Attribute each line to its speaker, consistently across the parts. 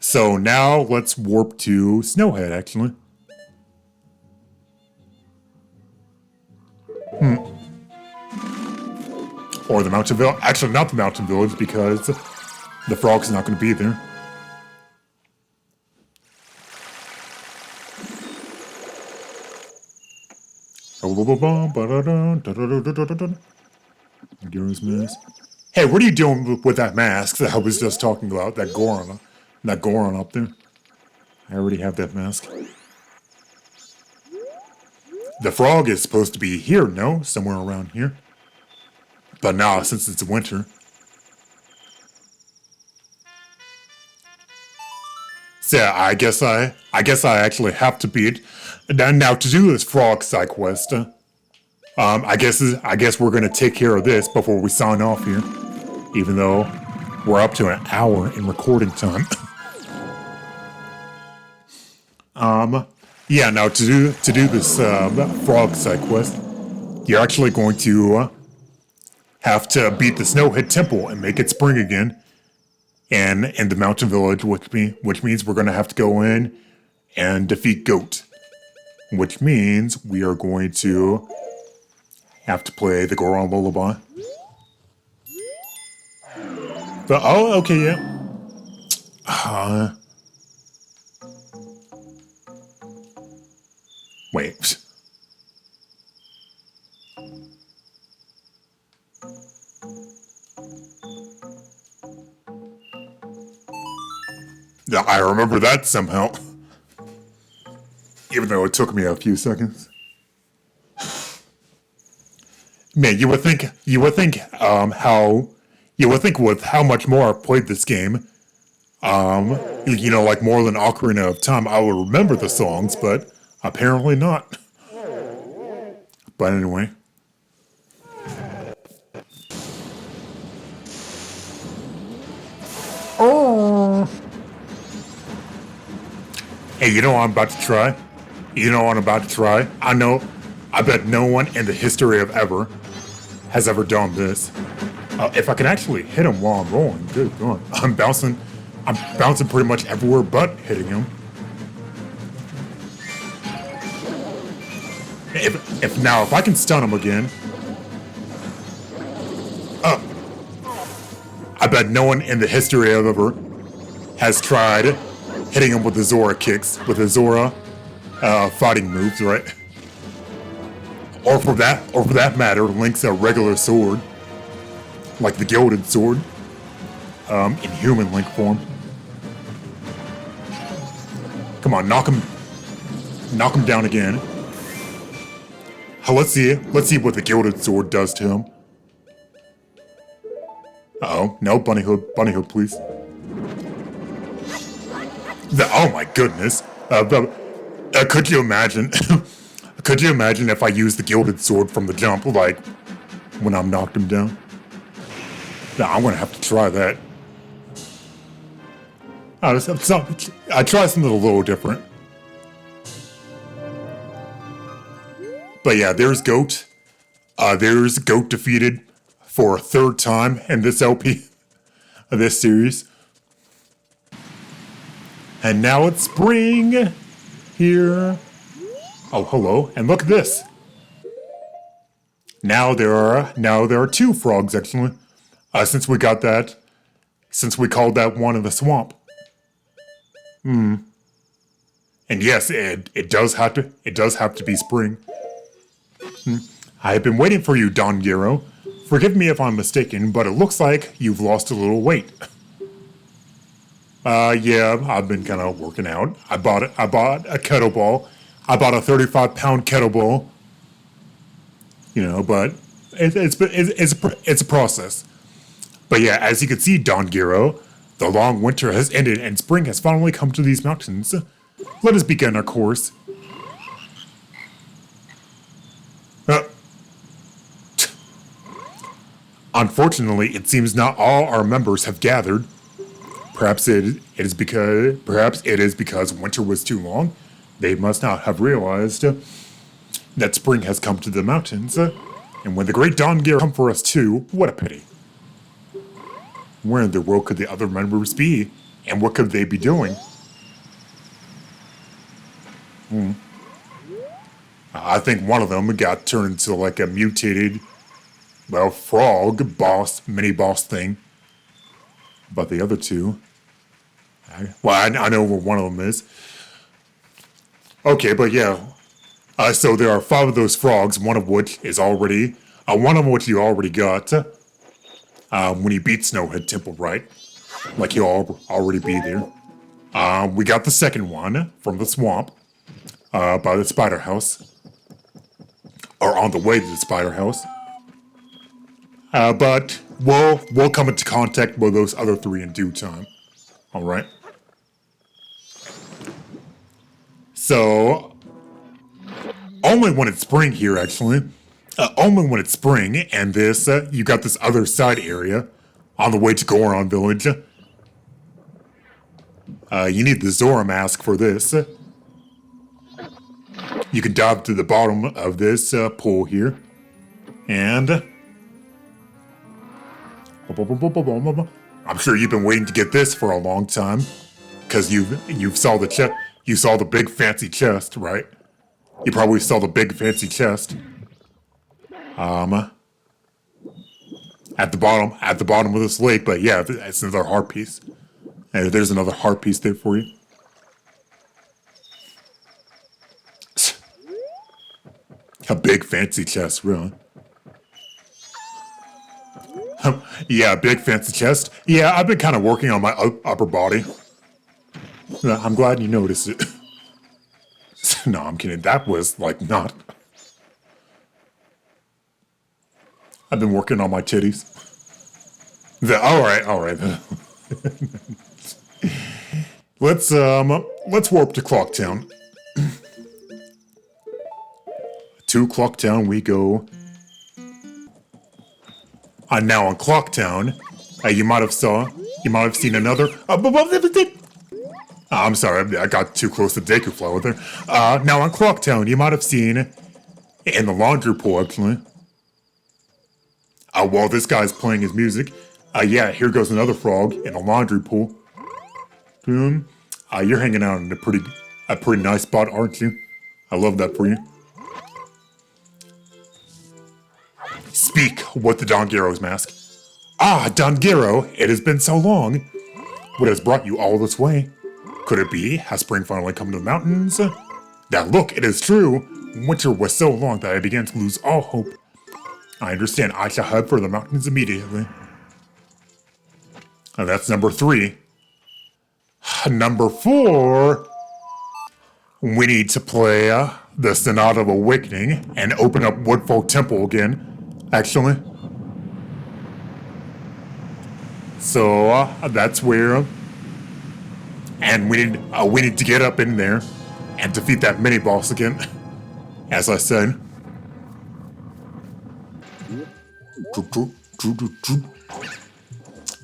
Speaker 1: So now let's warp to Snowhead, actually. Or the Mountain Village. Actually, not the Mountain Village, because the frog's not going to be there. Hey, what are you doing with that mask that I was just talking about? That Goron up there. I already have that mask. The frog is supposed to be here, no? Somewhere around here. But now, since it's winter. So yeah, I guess I actually have to beat. Now to do this frog side quest, I guess we're gonna take care of this before we sign off here. Even though we're up to an hour in recording time. Yeah, now to do this frog side quest, you're actually going to have to beat the Snowhead Temple and make it spring again, and in the Mountain Village, which means we're gonna have to go in and defeat Goat, which means we are going to have to play the Goron Lullaby. But oh, okay, yeah. Wait. Yeah, I remember that somehow. Even though it took me a few seconds. Man, you would think with how much more I've played this game, like more than Ocarina of Time, I will remember the songs, but apparently not. But anyway. Oh. Hey, you know what I'm about to try? I bet no one in the history of ever has ever done this. If I can actually hit him while I'm rolling, good God. I'm bouncing pretty much everywhere but hitting him. If I can stun him again, I bet no one in the history of ever has tried hitting him with the Zora kicks, with the Zora fighting moves, right? Or for that matter, Link's a regular sword, like the Gilded Sword, in human Link form. Come on, knock him down again. Let's see what the Gilded Sword does to him. Uh-oh, no, bunny hood, please. Oh my goodness. Could you imagine? Could you imagine if I used the Gilded Sword from the jump, like, when I'm knocked him down? Nah, I'm gonna have to try that. I try something a little different. But yeah, there's Goat. There's Goat defeated for a third time in this LP, this series. And now it's spring here. Oh, hello, and look at this. Now there are two frogs actually. Since we called that one in the swamp. And yes, it does have to be spring. I have been waiting for you, Don Gero. Forgive me if I'm mistaken, but it looks like you've lost a little weight. Yeah, I've been kind of working out. I bought a kettlebell. I bought a 35-pound kettlebell. But it's a process. But yeah, as you can see, Don Gero, the long winter has ended and spring has finally come to these mountains. Let us begin our course. Unfortunately, it seems not all our members have gathered. Perhaps it is because winter was too long. They must not have realized that spring has come to the mountains. And when the great Don Gero come for us too, what a pity. Where in the world could the other members be? And what could they be doing? I think one of them got turned into like a mutated, well, frog boss, mini boss thing. But the other two, I know where one of them is. Okay, but yeah. So there are 5 of those frogs, one of which is already, one of which you already got when you beat Snowhead Temple, right? Like he'll already be there. We got the second one from the swamp, by the spider house. Or on the way to the spider house. But we'll come into contact with those other 3 in due time. Alright? So, only when it's spring here, actually. Only when it's spring, and this, you got this other side area on the way to Goron Village. You need the Zora mask for this. You can dive to the bottom of this pool here. And I'm sure you've been waiting to get this for a long time. Cause you saw the chest, you saw the big fancy chest, right? You probably saw the big fancy chest. At the bottom of this lake, but yeah, it's another heart piece. And there's another heart piece there for you. A big fancy chest, really. Yeah, big fancy chest. Yeah, I've been kind of working on my upper body. I'm glad you noticed it. No, I'm kidding. That was, like, not... I've been working on my titties. Alright. Let's warp to Clocktown. To Clocktown we go. Now on Clocktown, you might have seen another. I'm sorry, I got too close to Deku Flower there. Now on Clocktown, you might have seen in the laundry pool actually. While this guy's playing his music, yeah, here goes another frog in the laundry pool. Boom. You're hanging out in a pretty nice spot, aren't you? I love that for you. Speak with the Don Gyro's mask. Ah, Don Gyro, it has been so long. What has brought you all this way? Could it be? Has spring finally come to the mountains? That look, it is true. Winter was so long that I began to lose all hope. I understand. I shall head for the mountains immediately. That's number 3. Number 4. We need to play the Sonata of Awakening and open up Woodfolk Temple again. Actually. So that's where, and we need to get up in there and defeat that mini boss again. As I said.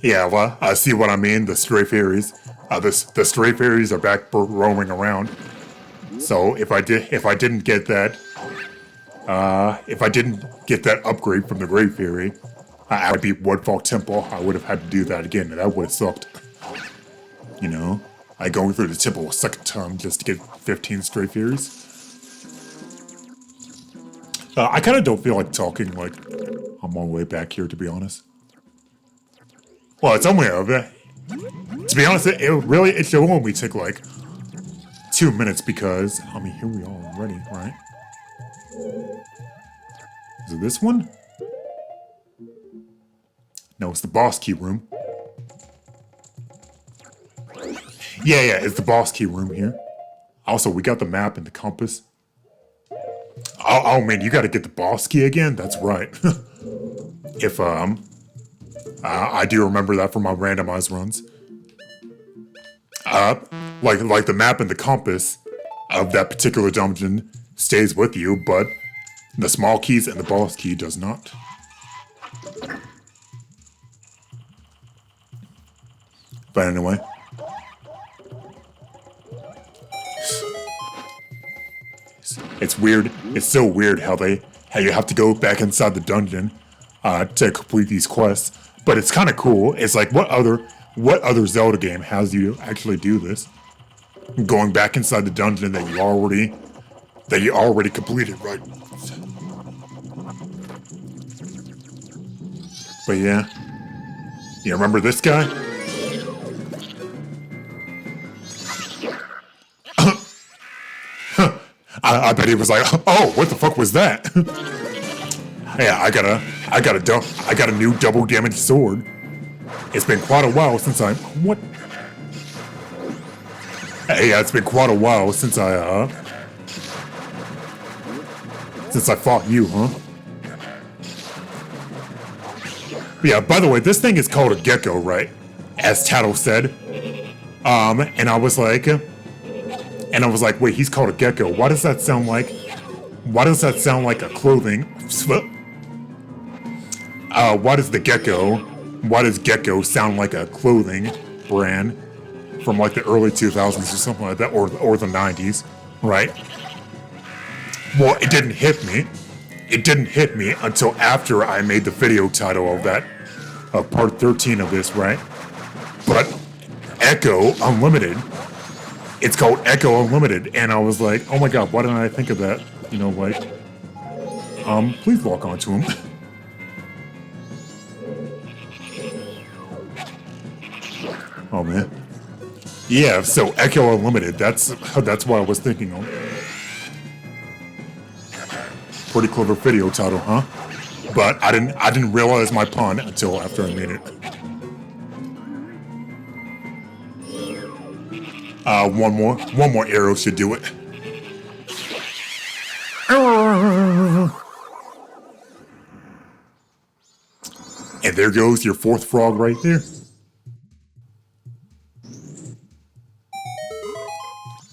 Speaker 1: Yeah, well, I see what I mean. The stray fairies. The stray fairies are back roaming around. So if I didn't get that upgrade from the Grave Fairy, I would beat Woodfolk Temple. I would have had to do that again, and that would have sucked. You know, going through the temple a second time just to get 15 stray fairies. I kind of don't feel like talking like I'm on my way back here, to be honest. Well, it's only to be honest, it should only take like 2 minutes because, I mean, here we are already, right? Is it this one? No, it's the boss key room. Yeah, it's the boss key room here. Also, we got the map and the compass. Oh man, you gotta get the boss key again? That's right. If, I do remember that from my randomized runs. Like the map and the compass of that particular dungeon stays with you, but the small keys and the boss key does not. But anyway. It's weird. It's so weird how you have to go back inside the dungeon to complete these quests. But it's kind of cool. It's like, what other what other Zelda game has you actually do this? Going back inside the dungeon that you already completed, right? But yeah, you remember this guy? I bet he was like, oh, what the fuck was that? Yeah, I got a new double damage sword. It's been quite a while since what? Hey, yeah, it's been quite a while since I fought you, huh? But yeah, by the way, this thing is called a gecko, right? As Tattle said. And I was like, wait, he's called a gecko. Why does that sound like a clothing? Why does gecko sound like a clothing brand from like the early 2000s or something like that, or the 90s, right? Well, it didn't hit me. It didn't hit me until after I made the video title of that, of part 13 of this, right? But Echo Unlimited, it's called Echo Unlimited, and I was like, oh my god, why didn't I think of that? You know, like, please walk onto him. Oh man. Yeah, so Echo Unlimited, that's what I was thinking of. Pretty clever video title, huh? But I didn't realize my pun until after I made it. One more arrow should do it. And there goes your fourth frog right there.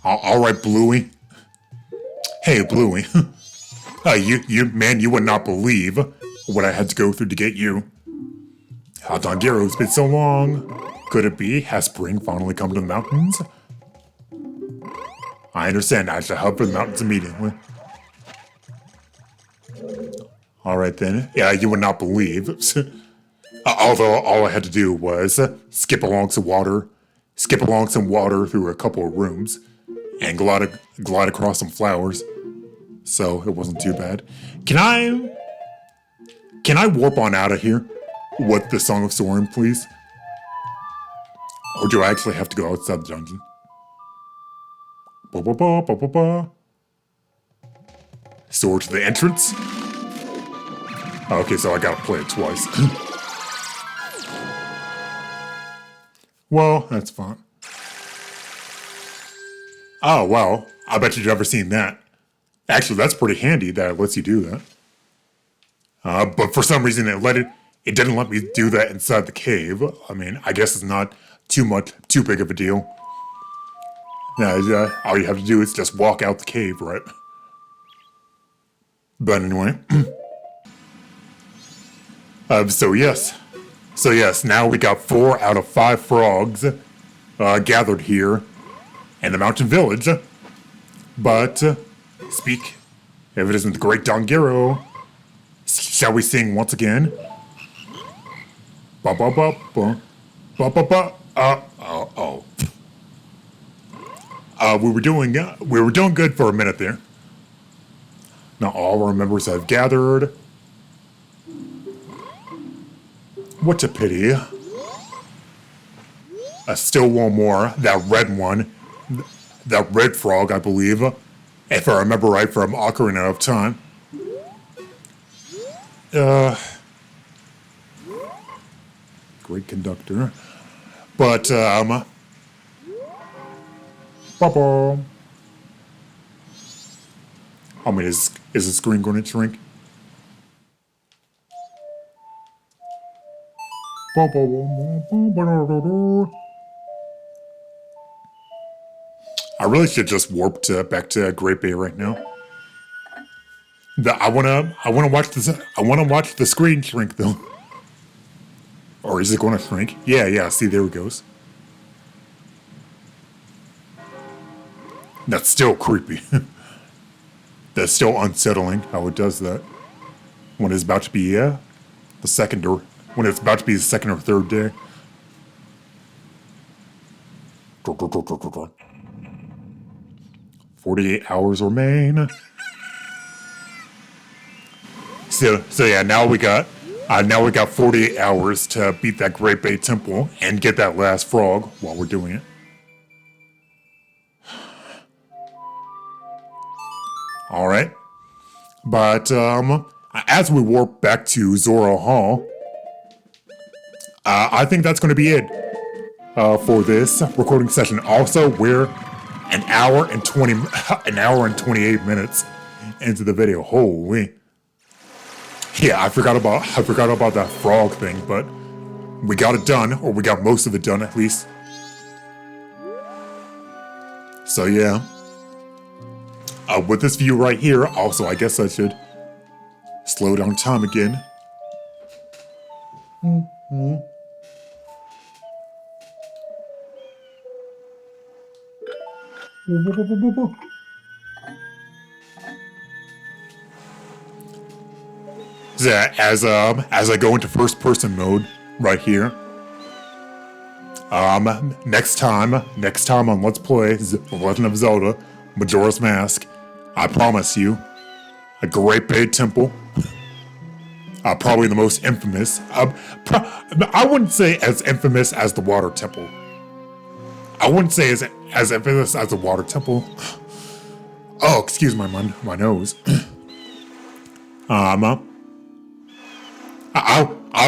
Speaker 1: All right, Bluey. Hey, Bluey. You would not believe what I had to go through to get you. Dongero, it's been so long. Could it be? Has spring finally come to the mountains? I understand. I should head for the mountains immediately. Alright then. Yeah, you would not believe. Although all I had to do was skip along some water through a couple of rooms, and glide across some flowers. So it wasn't too bad. Can I warp on out of here with the Song of Soaring, please? Or do I actually have to go outside the dungeon? Ba ba ba ba ba ba. Soar to the entrance? Okay, so I gotta play it twice. Well, that's fine. Oh, wow. I bet you've never seen that. Actually, that's pretty handy that it lets you do that. But for some reason it didn't let me do that inside the cave. I mean, I guess it's not too big of a deal. All you have to do is just walk out the cave, right? But anyway. So yes, now we got 4 out of 5 frogs gathered here in the mountain village. But speak, if it isn't the great Dongero, shall we sing once again? Ba ba ba ba ba ba ba. We were doing good for a minute there. Now all our members have gathered. What a pity. Still one more. That red one. That red frog, I believe. If I remember right from Ocarina of Time. Great conductor. But, ba-ba. I mean, is the screen going to shrink? I really should just warp back to Great Bay right now. I wanna watch this. I wanna watch the screen shrink though. Or is it going to shrink? Yeah. See, there it goes. That's still creepy. That's still unsettling how it does that when it's about to be the second or third day. 48 hours remain. So yeah, now we got 48 hours to beat that Great Bay Temple and get that last frog while we're doing it. All right, but as we warp back to Zoro Hall, I think that's going to be it for this recording session. Also, we're an hour and 28 minutes into the video. Holy. Yeah, I forgot about that frog thing, but we got it done, or we got most of it done at least. So yeah. With this view right here, also I guess I should slow down time again. As I go into first person mode right here. Next time on Let's Play Legend of Zelda Majora's Mask, I promise you, a Great Bay Temple. Probably the most infamous. I wouldn't say as infamous as the Water Temple. I wouldn't say as infamous as the Water Temple. Oh, excuse my nose. I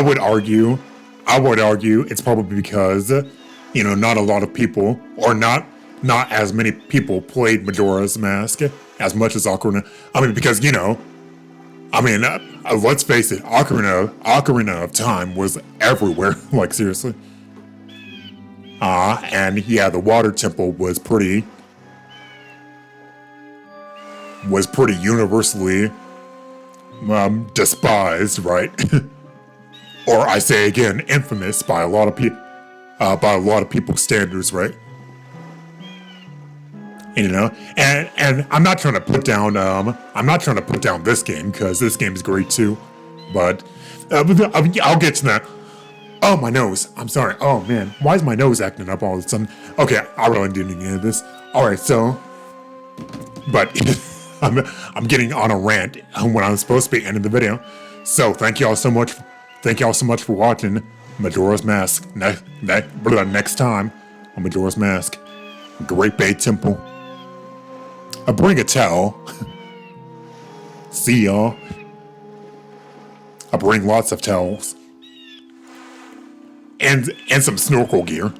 Speaker 1: would argue it's probably because, not a lot of people, or not as many people played Majora's Mask as much as Ocarina. I mean, because, let's face it, Ocarina of Time was everywhere, like seriously. And yeah, the Water Temple was pretty universally despised, right? Or I say again, infamous by a lot of people's standards, right? And I'm not trying to put down this game, because this game is great too, but I'll get to that. Oh, my nose. I'm sorry. Oh man, why is my nose acting up all of a sudden? Okay, I really didn't need this. All right, so, but I'm getting on a rant when I'm supposed to be ending the video. So thank y'all so much for watching Majora's Mask. Next time on Majora's Mask, Great Bay Temple. Bring a towel. See y'all. I bring lots of towels. And some snorkel gear.